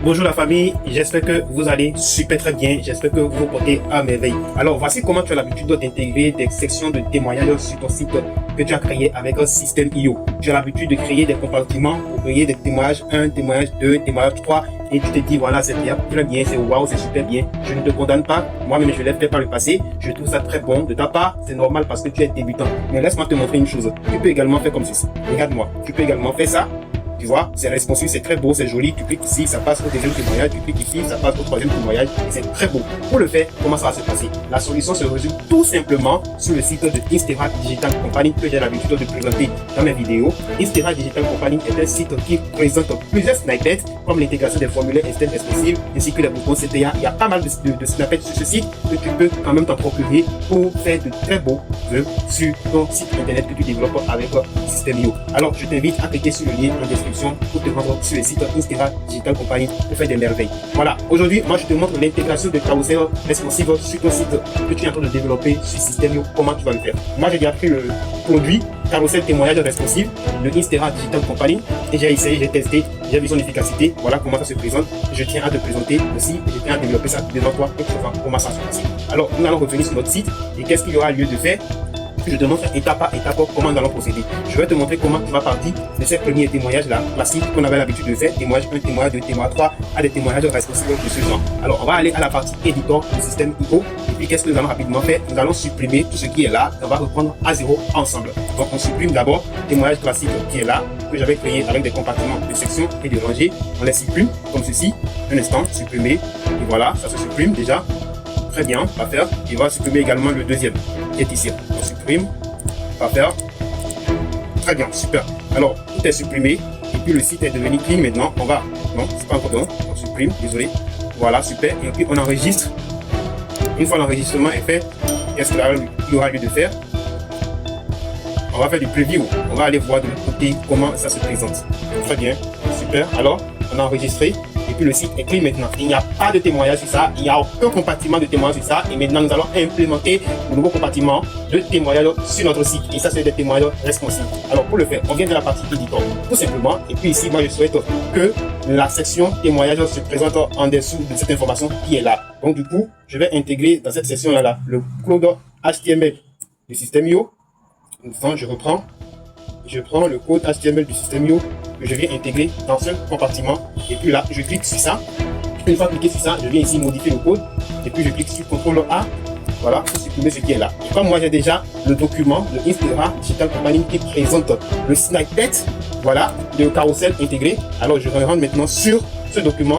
Bonjour la famille, j'espère que vous allez super très bien, j'espère que vous vous portez à merveille. Alors voici comment tu as l'habitude d'intégrer des sections de témoignages sur ton site que tu as créé avec un système IO. Tu as l'habitude de créer des compartiments pour créer des témoignages 1, témoignage 2, témoignage 3 et tu te dis voilà c'est très bien, c'est waouh, c'est super bien. Je ne te condamne pas, moi-même je l'ai fait par le passé, je trouve ça très bon de ta part, c'est normal parce que tu es débutant. Mais laisse-moi te montrer une chose, tu peux également faire comme ceci, regarde-moi, tu peux également faire ça. Tu vois, c'est responsive, c'est très beau, c'est joli. Tu cliques ici, ça passe au deuxième témoignage. Tu cliques ici, ça passe au troisième témoignage. Et c'est très beau. Pour le faire, comment ça va se passer? La solution se résume tout simplement sur le site de Instera Digital Company que j'ai l'habitude de présenter dans mes vidéos. Instera Digital Company est un site qui présente plusieurs snippets comme l'intégration des formulaires externes responsives ainsi que les boutons CTA. Il y a pas mal de snippets sur ce site que tu peux quand même t'en procurer pour faire de très beaux jeux sur ton site internet que tu développes avec System.io. Alors, je t'invite à cliquer sur le lien en description pour te rendre sur le site Instera Digital Company pour faire des merveilles. Voilà, aujourd'hui, moi je te montre l'intégration de carousel responsive sur ton site que tu es en train de développer sur System.io. Comment tu vas le faire? Moi j'ai déjà pris le produit carousel témoignage responsive de Instera Digital Company et j'ai essayé, j'ai testé, j'ai vu son efficacité. Voilà comment ça se présente. Je tiens à te présenter aussi, je tiens à développer ça devant toi et tu vas voir comment ça se passe. Alors, nous allons revenir sur notre site et qu'est-ce qu'il y aura lieu de faire? Je te montre étape par étape comment nous allons procéder. Je vais te montrer comment tu vas partir de ces premiers témoignages-là, classiques qu'on avait l'habitude de faire, témoignage 1, témoignage 2, témoignage 3, à des témoignages responsables de ce genre. Alors, on va aller à la partie éditeur du système IO. Et puis, qu'est-ce que nous allons rapidement faire? Nous allons supprimer tout ce qui est là. On va reprendre à zéro ensemble. Donc, on supprime d'abord le témoignage classique qui est là, que j'avais créé avec des compartiments de sections et de rangées. On les supprime comme ceci. Un instant, supprimer. Et voilà, ça se supprime déjà. Très bien, on va faire. Et on va supprimer également le deuxième qui est ici. On supprime, on va faire. Très bien, super. Alors, tout est supprimé. Et puis le site est devenu clean maintenant. On va. Non, c'est pas encore bon. On supprime, désolé. Voilà, super. Et puis on enregistre. Une fois l'enregistrement est fait, qu'est-ce qu'il y aura lieu de faire? On va faire du preview. On va aller voir de l'autre côté comment ça se présente. Très bien, super. Alors, on a enregistré. Et puis le site est clean maintenant. Il n'y a pas de témoignage sur ça. Il n'y a aucun compartiment de témoignage sur ça. Et maintenant, nous allons implémenter le nouveau compartiment de témoignage sur notre site. Et ça, c'est des témoignages responsives. Alors, pour le faire, on vient de la partie éditeur, tout simplement. Et puis ici, moi, je souhaite que la section témoignage se présente en dessous de cette information qui est là. Donc, du coup, je vais intégrer dans cette section-là le code HTML du système.io. Enfin, je prends le code HTML du système.io que je viens intégrer dans ce compartiment. Et puis là, je clique sur ça. Une fois cliqué sur ça, je viens ici modifier le code. Et puis je clique sur CTRL A. Voilà, pour supprimer ce qui est là. Et comme moi j'ai déjà le document de Instera Digital Company qui présente le snippet, voilà, de carousel intégré. Alors je rentre maintenant sur ce document.